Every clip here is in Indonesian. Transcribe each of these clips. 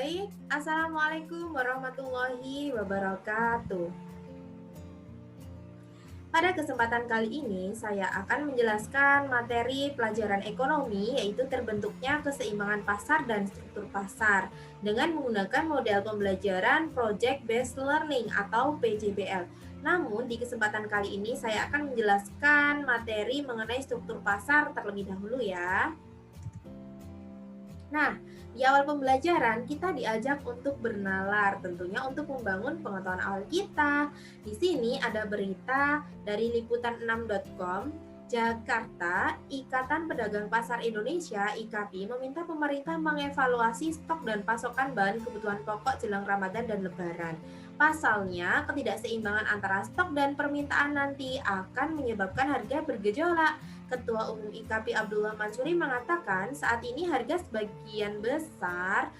Baik, Assalamualaikum warahmatullahi wabarakatuh. Pada kesempatan kali ini, saya akan menjelaskan materi pelajaran ekonomi, yaitu terbentuknya keseimbangan pasar dan struktur pasar, dengan menggunakan model pembelajaran Project Based Learning atau PJBL. Namun, di kesempatan kali ini, saya akan menjelaskan materi mengenai struktur pasar terlebih dahulu ya. Nah, di awal pembelajaran kita diajak untuk bernalar, tentunya untuk membangun pengetahuan awal kita. Di sini ada berita dari liputan6.com, Jakarta, Ikatan Pedagang Pasar Indonesia (IKAPI) meminta pemerintah mengevaluasi stok dan pasokan bahan kebutuhan pokok jelang Ramadan dan Lebaran. Pasalnya, ketidakseimbangan antara stok dan permintaan nanti akan menyebabkan harga bergejolak. Ketua Umum IKAPI Abdullah Mansuri mengatakan saat ini harga sebagian besar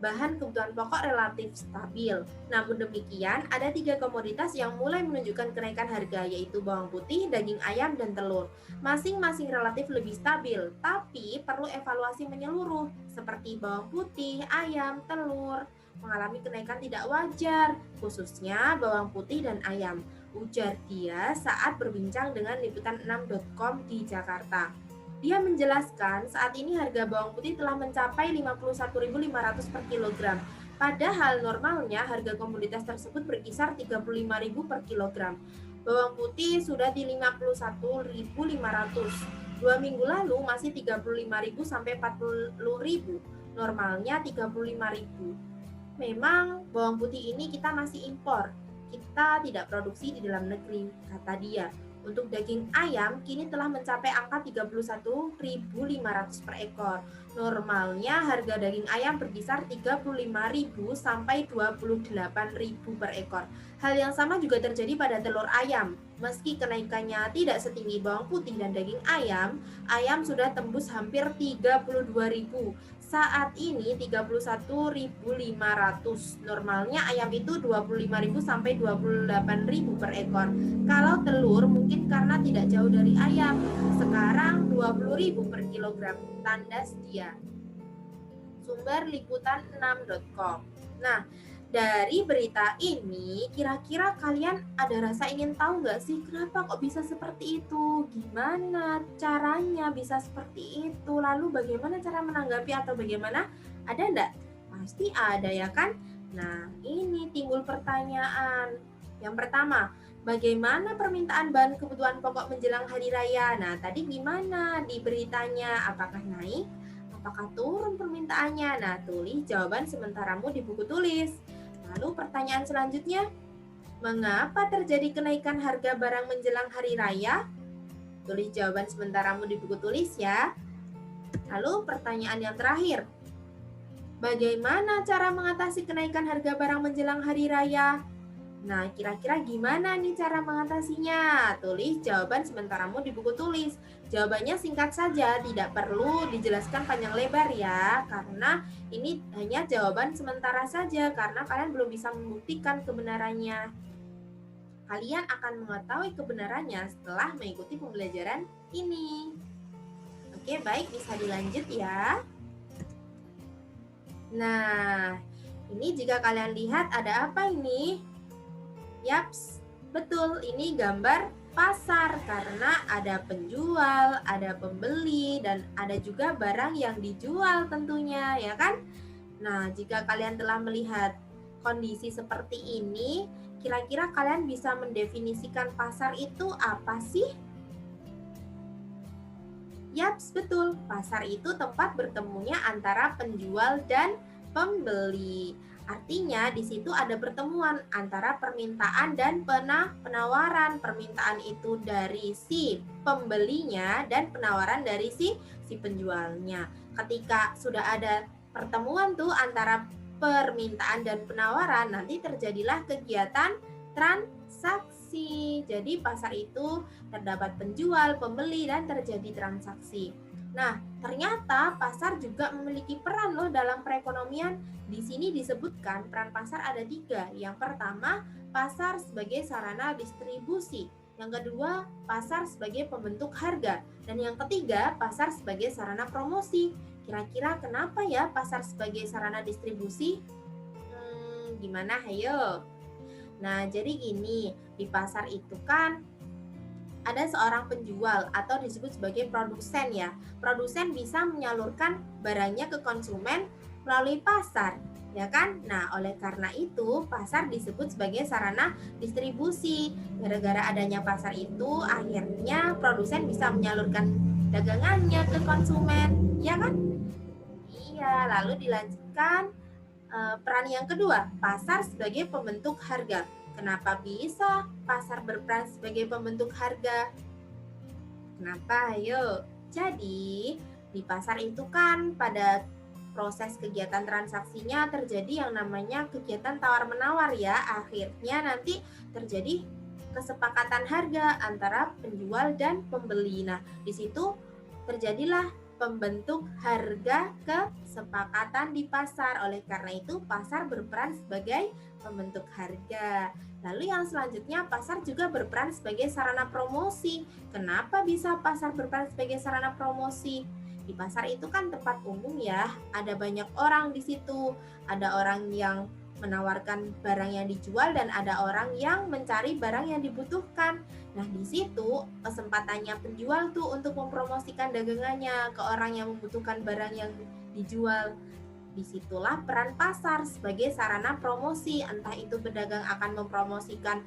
bahan kebutuhan pokok relatif stabil. Namun demikian, ada 3 komoditas yang mulai menunjukkan kenaikan harga, yaitu bawang putih, daging ayam, dan telur. Masing-masing relatif lebih stabil, tapi perlu evaluasi menyeluruh, seperti bawang putih, ayam, telur mengalami kenaikan tidak wajar, khususnya bawang putih dan ayam, ujar dia saat berbincang dengan liputan6.com di Jakarta. Dia menjelaskan saat ini harga bawang putih telah mencapai 51.500 per kilogram. Padahal normalnya harga komoditas tersebut berkisar 35.000 per kilogram. Bawang putih sudah di 51.500. 2 minggu lalu masih 35.000 sampai 40.000. Normalnya 35.000. Memang bawang putih ini kita masih impor. Kita tidak produksi di dalam negeri, kata dia. Untuk daging ayam kini telah mencapai angka 31.500 per ekor. Normalnya harga daging ayam berkisar 35.000 sampai 28.000 per ekor. Hal yang sama juga terjadi pada telur ayam. Meski kenaikannya tidak setinggi bawang putih dan daging ayam sudah tembus hampir 32.000. Saat ini 31.500. Normalnya ayam itu 25.000 sampai 28.000 per ekor. Kalau telur mungkin karena tidak jauh dari ayam, sekarang 20.000 per kilogram, tandas dia. Sumber liputan6.com. Nah, dari berita ini, kira-kira kalian ada rasa ingin tahu nggak sih kenapa kok bisa seperti itu? Gimana caranya bisa seperti itu? Lalu bagaimana cara menanggapi atau bagaimana? Ada nggak? Pasti ada ya kan? Nah, ini timbul pertanyaan. Yang pertama, bagaimana permintaan bahan kebutuhan pokok menjelang hari raya? Nah, tadi gimana di beritanya? Apakah naik? Apakah turun permintaannya? Nah, tulis jawaban sementaramu di buku tulis. Lalu pertanyaan selanjutnya, mengapa terjadi kenaikan harga barang menjelang hari raya? Tulis jawaban sementaramu di buku tulis ya. Lalu pertanyaan yang terakhir, bagaimana cara mengatasi kenaikan harga barang menjelang hari raya? Nah, kira-kira gimana nih cara mengatasinya? Tulis jawaban sementaramu di buku tulis. Jawabannya singkat saja, tidak perlu dijelaskan panjang lebar ya, karena ini hanya jawaban sementara saja, karena kalian belum bisa membuktikan kebenarannya. Kalian akan mengetahui kebenarannya setelah mengikuti pembelajaran ini. Oke, baik, bisa dilanjut ya. Nah, ini jika kalian lihat ada apa ini? Yaps, betul, ini gambar pasar karena ada penjual, ada pembeli, dan ada juga barang yang dijual tentunya, ya kan? Nah, jika kalian telah melihat kondisi seperti ini, kira-kira kalian bisa mendefinisikan pasar itu apa sih? Yaps, betul, pasar itu tempat bertemunya antara penjual dan pembeli. Artinya di situ ada pertemuan antara permintaan dan penawaran. Permintaan itu dari si pembelinya dan penawaran dari si penjualnya. Ketika sudah ada pertemuan tuh antara permintaan dan penawaran, nanti terjadilah kegiatan transaksi. Jadi pasar itu terdapat penjual, pembeli, dan terjadi transaksi. Nah, ternyata pasar juga memiliki peran loh dalam perekonomian. Di sini disebutkan peran pasar ada 3. Yang pertama, pasar sebagai sarana distribusi. Yang kedua, pasar sebagai pembentuk harga. Dan yang ketiga, pasar sebagai sarana promosi. Kira-kira kenapa ya pasar sebagai sarana distribusi? Gimana? Hayo. Nah, jadi gini, di pasar itu kan ada seorang penjual atau disebut sebagai produsen ya. Produsen bisa menyalurkan barangnya ke konsumen melalui pasar, ya kan? Nah, oleh karena itu pasar disebut sebagai sarana distribusi. Gara-gara adanya pasar itu, akhirnya produsen bisa menyalurkan dagangannya ke konsumen, ya kan? Iya, lalu dilanjutkan peran yang kedua, pasar sebagai pembentuk harga. Kenapa bisa pasar berperan sebagai pembentuk harga? Kenapa? Ayo. Jadi, di pasar itu kan pada proses kegiatan transaksinya terjadi yang namanya kegiatan tawar-menawar ya. Akhirnya nanti terjadi kesepakatan harga antara penjual dan pembeli. Nah, di situ terjadilah pembentuk harga kesepakatan di pasar. Oleh karena itu, pasar berperan sebagai pembentuk harga. Lalu yang selanjutnya, pasar juga berperan sebagai sarana promosi. Kenapa bisa pasar berperan sebagai sarana promosi? Di pasar itu kan tempat umum ya, ada banyak orang di situ. Ada orang yang menawarkan barang yang dijual dan ada orang yang mencari barang yang dibutuhkan. Nah, di situ kesempatannya penjual tuh untuk mempromosikan dagangannya ke orang yang membutuhkan barang yang dijual. Disitulah peran pasar sebagai sarana promosi, entah itu pedagang akan mempromosikan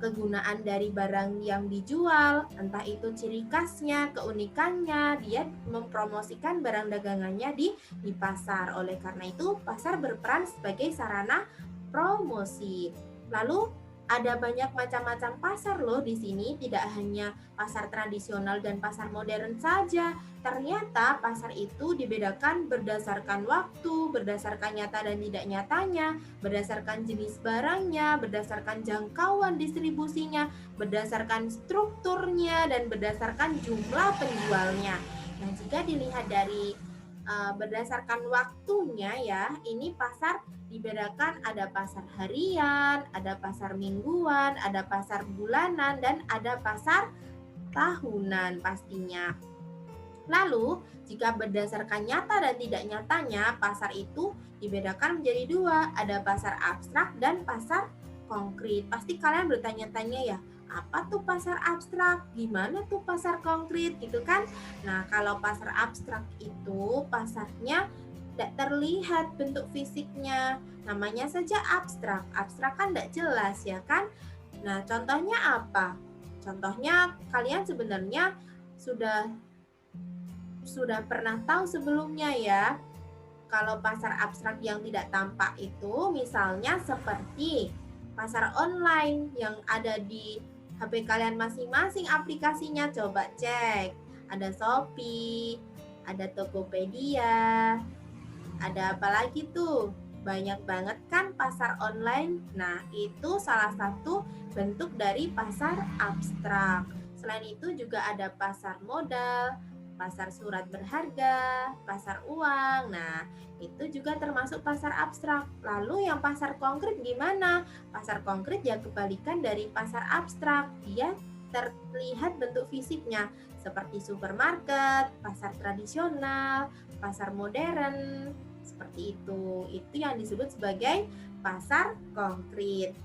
kegunaan dari barang yang dijual, entah itu ciri khasnya, keunikannya, dia mempromosikan barang dagangannya di pasar. Oleh karena itu, pasar berperan sebagai sarana promosi. Lalu ada banyak macam-macam pasar loh di sini, tidak hanya pasar tradisional dan pasar modern saja. Ternyata pasar itu dibedakan berdasarkan waktu, berdasarkan nyata dan tidak nyatanya, berdasarkan jenis barangnya, berdasarkan jangkauan distribusinya, berdasarkan strukturnya, dan berdasarkan jumlah penjualnya. Nah, jika dilihat dari berdasarkan waktunya ya, ini pasar dibedakan ada pasar harian, ada pasar mingguan, ada pasar bulanan, dan ada pasar tahunan pastinya. Lalu, jika berdasarkan nyata dan tidak nyatanya, pasar itu dibedakan menjadi dua, ada pasar abstrak dan pasar konkret. Pasti kalian bertanya-tanya ya, apa tuh pasar abstrak? Gimana tuh pasar konkret gitu kan? Nah, kalau pasar abstrak itu pasarnya tidak terlihat bentuk fisiknya, namanya saja abstrak. Abstrak kan tidak jelas ya kan? Nah, contohnya apa? Contohnya kalian sebenarnya sudah pernah tahu sebelumnya ya. Kalau pasar abstrak yang tidak tampak itu misalnya seperti pasar online yang ada di HP kalian masing-masing aplikasinya, coba cek. Ada Shopee, ada Tokopedia, ada apa lagi tuh? Banyak banget kan pasar online. Nah, itu salah satu bentuk dari pasar abstrak. Selain itu juga ada pasar modal, pasar surat berharga, pasar uang. Nah, itu juga termasuk pasar abstrak. Lalu yang pasar konkret gimana? Pasar konkret ya kebalikan dari pasar abstrak. Dia terlihat bentuk fisiknya seperti supermarket, pasar tradisional, pasar modern, seperti itu. Itu yang disebut sebagai pasar konkret.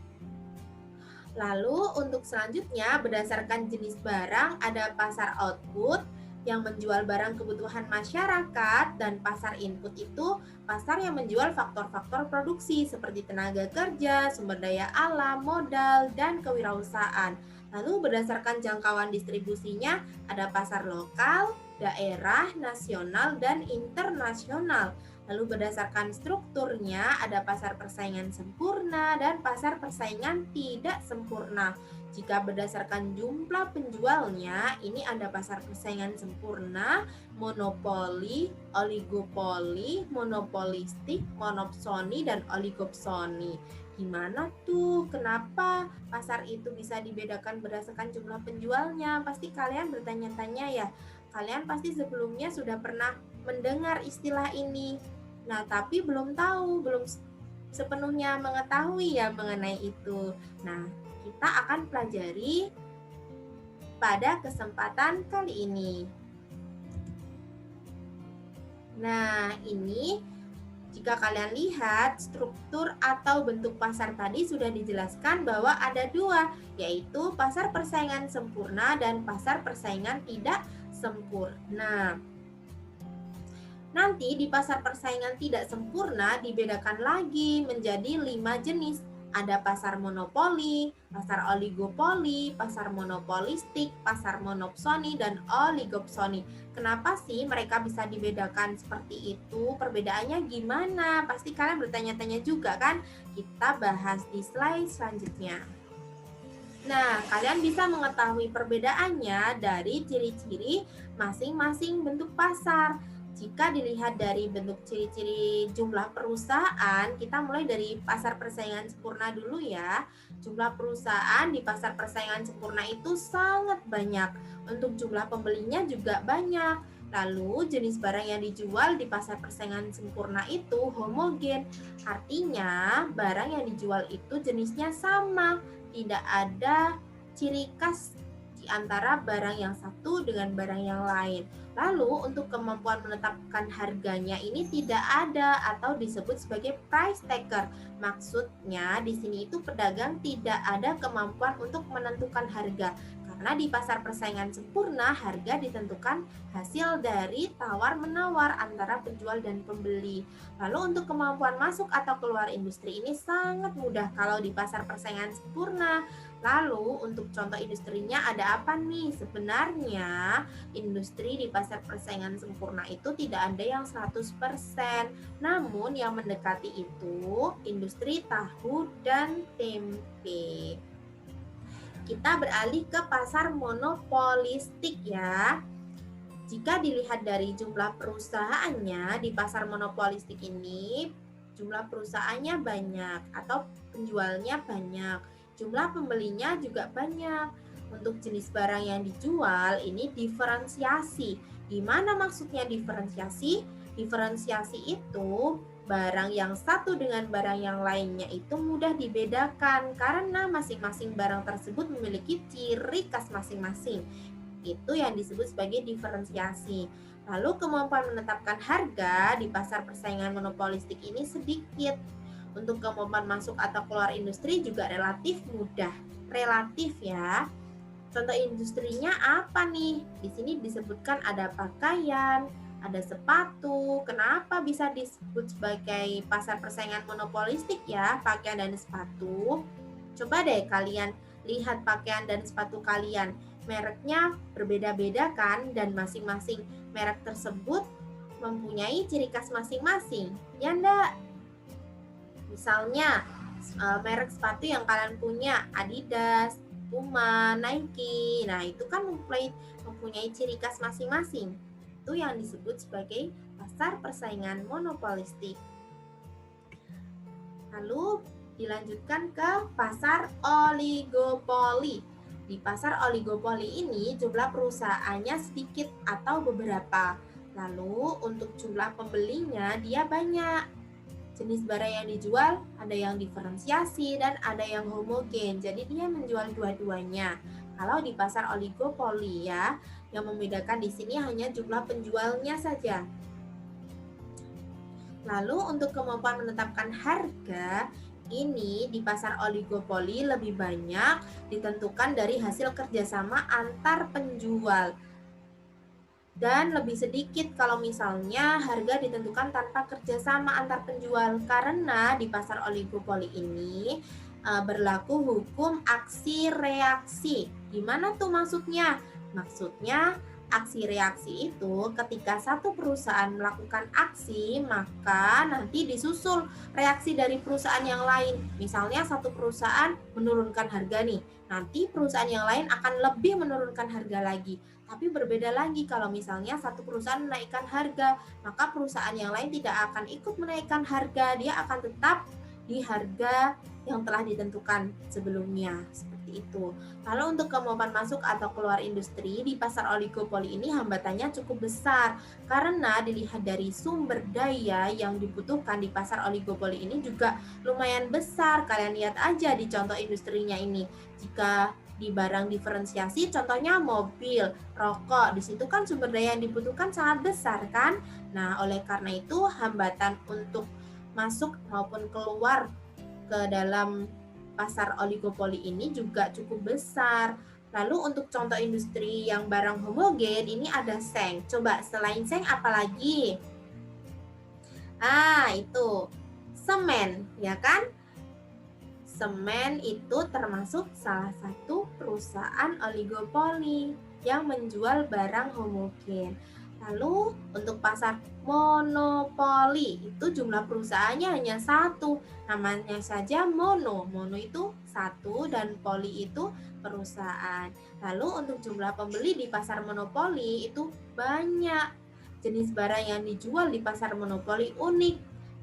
Lalu untuk selanjutnya berdasarkan jenis barang ada pasar output yang menjual barang kebutuhan masyarakat, dan pasar input itu pasar yang menjual faktor-faktor produksi seperti tenaga kerja, sumber daya alam, modal, dan kewirausahaan. Lalu berdasarkan jangkauan distribusinya ada pasar lokal, daerah, nasional, dan internasional. Lalu berdasarkan strukturnya ada pasar persaingan sempurna dan pasar persaingan tidak sempurna. Jika berdasarkan jumlah penjualnya, ini ada pasar persaingan sempurna, monopoli, oligopoli, monopolistik, monopsoni, dan oligopsoni. Gimana tuh? Kenapa pasar itu bisa dibedakan berdasarkan jumlah penjualnya? Pasti kalian bertanya-tanya ya. Kalian pasti sebelumnya sudah pernah mendengar istilah ini. Nah, tapi belum tahu, belum sepenuhnya mengetahui ya mengenai itu. Nah, kita akan pelajari pada kesempatan kali ini. Nah, ini jika kalian lihat struktur atau bentuk pasar tadi sudah dijelaskan bahwa ada dua, yaitu pasar persaingan sempurna dan pasar persaingan tidak sempurna. Nanti di pasar persaingan tidak sempurna dibedakan lagi menjadi 5 jenis. Ada pasar monopoli, pasar oligopoli, pasar monopolistik, pasar monopsoni, dan oligopsoni. Kenapa sih mereka bisa dibedakan seperti itu? Perbedaannya gimana? Pasti kalian bertanya-tanya juga kan? Kita bahas di slide selanjutnya. Nah, kalian bisa mengetahui perbedaannya dari ciri-ciri masing-masing bentuk pasar. Jika dilihat dari bentuk ciri-ciri jumlah perusahaan, kita mulai dari pasar persaingan sempurna dulu ya. Jumlah perusahaan di pasar persaingan sempurna itu sangat banyak. Untuk jumlah pembelinya juga banyak. Lalu jenis barang yang dijual di pasar persaingan sempurna itu homogen. Artinya barang yang dijual itu jenisnya sama, tidak ada ciri khas di antara barang yang satu dengan barang yang lain. Lalu untuk kemampuan menetapkan harganya ini tidak ada atau disebut sebagai price taker. Maksudnya di sini itu pedagang tidak ada kemampuan untuk menentukan harga. Karena di pasar persaingan sempurna harga ditentukan hasil dari tawar-menawar antara penjual dan pembeli. Lalu untuk kemampuan masuk atau keluar industri ini sangat mudah kalau di pasar persaingan sempurna. Lalu untuk contoh industrinya ada apa nih? Sebenarnya industri di pasar persaingan sempurna itu tidak ada yang 100%. Namun yang mendekati itu industri tahu dan tempe. Kita beralih ke pasar monopolistik ya. Jika dilihat dari jumlah perusahaannya di pasar monopolistik ini, jumlah perusahaannya banyak atau penjualnya banyak, jumlah pembelinya juga banyak. Untuk jenis barang yang dijual ini diferensiasi. Gimana maksudnya diferensiasi? Diferensiasi itu barang yang satu dengan barang yang lainnya itu mudah dibedakan karena masing-masing barang tersebut memiliki ciri khas masing-masing. Itu yang disebut sebagai diferensiasi. Lalu kemampuan menetapkan harga di pasar persaingan monopolistik ini sedikit. Untuk kemampuan masuk atau keluar industri juga relatif mudah. Relatif ya. Contoh industrinya apa nih? Di sini disebutkan ada pakaian, ada sepatu. Kenapa bisa disebut sebagai pasar persaingan monopolistik ya, pakaian dan sepatu? Coba deh kalian lihat pakaian dan sepatu kalian. Mereknya berbeda-beda kan, dan masing-masing merek tersebut mempunyai ciri khas masing-masing. Ya enggak? Misalnya merek sepatu yang kalian punya Adidas, Puma, Nike. Nah, itu kan mempunyai ciri khas masing-masing. Itu yang disebut sebagai pasar persaingan monopolistik. Lalu dilanjutkan ke pasar oligopoli. Di pasar oligopoli ini jumlah perusahaannya sedikit atau beberapa. Lalu untuk jumlah pembelinya dia banyak. Jenis barang yang dijual ada yang diferensiasi dan ada yang homogen. Jadi dia menjual dua-duanya. Kalau di pasar oligopoli ya, yang membedakan di sini hanya jumlah penjualnya saja. Lalu untuk kemampuan menetapkan harga, ini di pasar oligopoli lebih banyak ditentukan dari hasil kerjasama antar penjual. Dan lebih sedikit kalau misalnya harga ditentukan tanpa kerjasama antar penjual. Karena di pasar oligopoli ini berlaku hukum aksi reaksi. Gimana tuh maksudnya? Maksudnya aksi reaksi itu ketika satu perusahaan melakukan aksi, maka nanti disusul reaksi dari perusahaan yang lain. Misalnya satu perusahaan menurunkan harga nih, nanti perusahaan yang lain akan lebih menurunkan harga lagi. Tapi berbeda lagi kalau misalnya satu perusahaan menaikkan harga, maka perusahaan yang lain tidak akan ikut menaikkan harga, dia akan tetap di harga yang telah ditentukan sebelumnya, seperti itu. Lalu untuk kemampuan masuk atau keluar industri di pasar oligopoli ini hambatannya cukup besar karena dilihat dari sumber daya yang dibutuhkan di pasar oligopoli ini juga lumayan besar. Kalian lihat aja di contoh industrinya ini. Jika Di barang diferensiasi contohnya mobil, rokok, di situ kan sumber daya yang dibutuhkan sangat besar kan? Nah, oleh karena itu hambatan untuk masuk maupun keluar ke dalam pasar oligopoli ini juga cukup besar. Lalu untuk contoh industri yang barang homogen ini ada seng. Coba selain seng apa lagi? Itu semen, ya kan? Semen itu termasuk salah satu perusahaan oligopoli yang menjual barang homogen. Lalu untuk pasar monopoli itu jumlah perusahaannya hanya satu, namanya saja mono. Mono itu satu dan poli itu perusahaan. Lalu untuk jumlah pembeli di pasar monopoli itu banyak. Jenis barang yang dijual di pasar monopoli unik,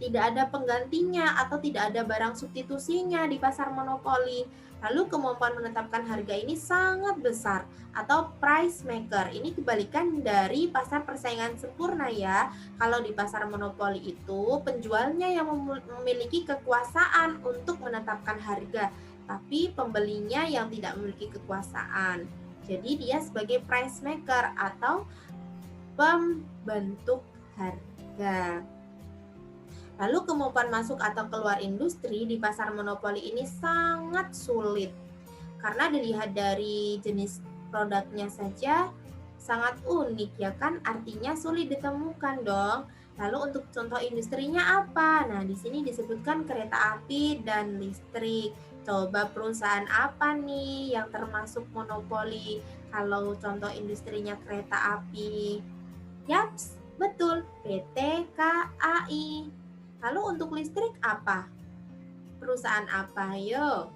tidak ada penggantinya atau tidak ada barang substitusinya di pasar monopoli. Lalu kemampuan menetapkan harga ini sangat besar atau price maker. Ini kebalikan dari pasar persaingan sempurna ya. Kalau di pasar monopoli itu penjualnya yang memiliki kekuasaan untuk menetapkan harga, tapi pembelinya yang tidak memiliki kekuasaan. Jadi dia sebagai price maker atau pembentuk harga. Lalu kemampuan masuk atau keluar industri di pasar monopoli ini sangat sulit. Karena dilihat dari jenis produknya saja sangat unik ya kan, artinya sulit ditemukan dong. Lalu untuk contoh industrinya apa? Nah, di sini disebutkan kereta api dan listrik. Coba perusahaan apa nih yang termasuk monopoli kalau contoh industrinya kereta api? Yaps, betul, PT KAI. Lalu untuk listrik apa? Perusahaan apa? Yo.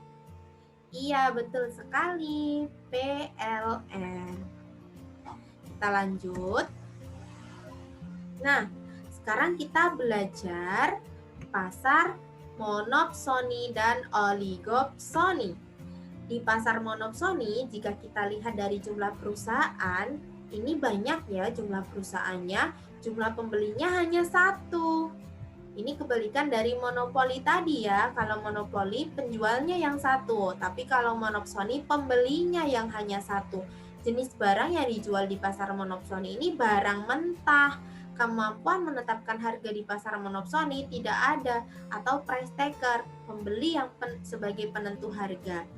Iya, betul sekali. PLN. Kita lanjut. Nah, sekarang kita belajar pasar monopsoni dan oligopsoni. Di pasar monopsoni, jika kita lihat dari jumlah perusahaan, ini banyak ya jumlah perusahaannya, jumlah pembelinya hanya satu. Ini kebalikan dari monopoli tadi ya. Kalau monopoli penjualnya yang satu, tapi kalau monopsoni pembelinya yang hanya satu. Jenis barang yang dijual di pasar monopsoni ini barang mentah. Kemampuan menetapkan harga di pasar monopsoni tidak ada, atau price taker, pembeli yang sebagai penentu harga.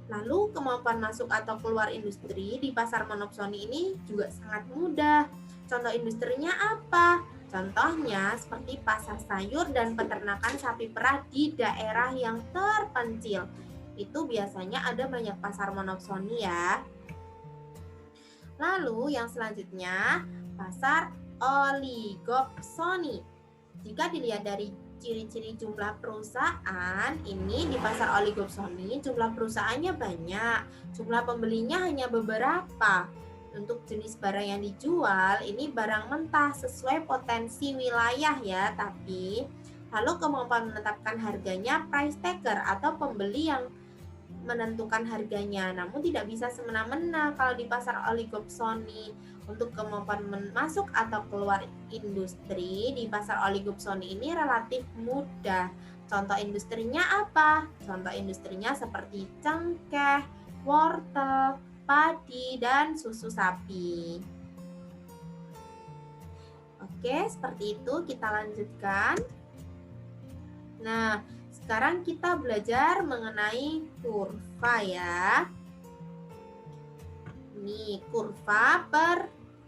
Lalu kemampuan masuk atau keluar industri di pasar monopsoni ini juga sangat mudah. Contoh industrinya apa? Contohnya seperti pasar sayur dan peternakan sapi perah di daerah yang terpencil. Itu biasanya ada banyak pasar monopsoni ya. Lalu yang selanjutnya pasar oligopsoni. Jika dilihat dari ciri-ciri jumlah perusahaan, ini di pasar oligopsoni jumlah perusahaannya banyak, jumlah pembelinya hanya beberapa. Untuk jenis barang yang dijual, ini barang mentah sesuai potensi wilayah ya, tapi lalu kemampuan menetapkan harganya price taker atau pembeli yang menentukan harganya, namun tidak bisa semena-mena kalau di pasar oligopsoni. Untuk kemampuan masuk atau keluar industri di pasar oligopsoni ini relatif mudah. Contoh industrinya apa? Contoh industrinya seperti cengkeh, wortel, padi, dan susu sapi. Oke, seperti itu kita lanjutkan. Nah, sekarang kita belajar mengenai kurva ya. Ini kurva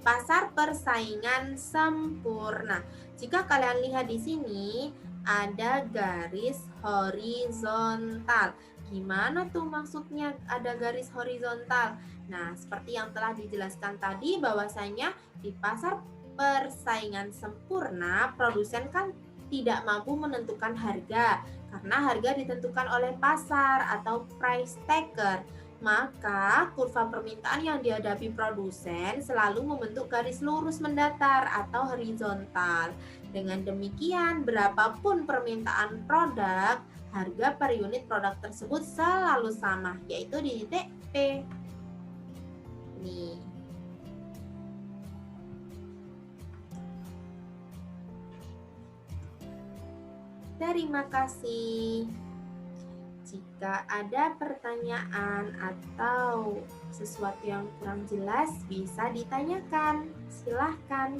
pasar persaingan sempurna. Jika kalian lihat di sini ada garis horizontal. Gimana tuh maksudnya ada garis horizontal? Nah, seperti yang telah dijelaskan tadi bahwasanya di pasar persaingan sempurna, produsen kan tidak mampu menentukan harga karena harga ditentukan oleh pasar atau price taker. Maka kurva permintaan yang dihadapi produsen selalu membentuk garis lurus mendatar atau horizontal. Dengan demikian, berapapun permintaan produk, harga per unit produk tersebut selalu sama, yaitu di titik P. Nih. Terima kasih. Jika ada pertanyaan atau sesuatu yang kurang jelas, bisa ditanyakan. Silahkan.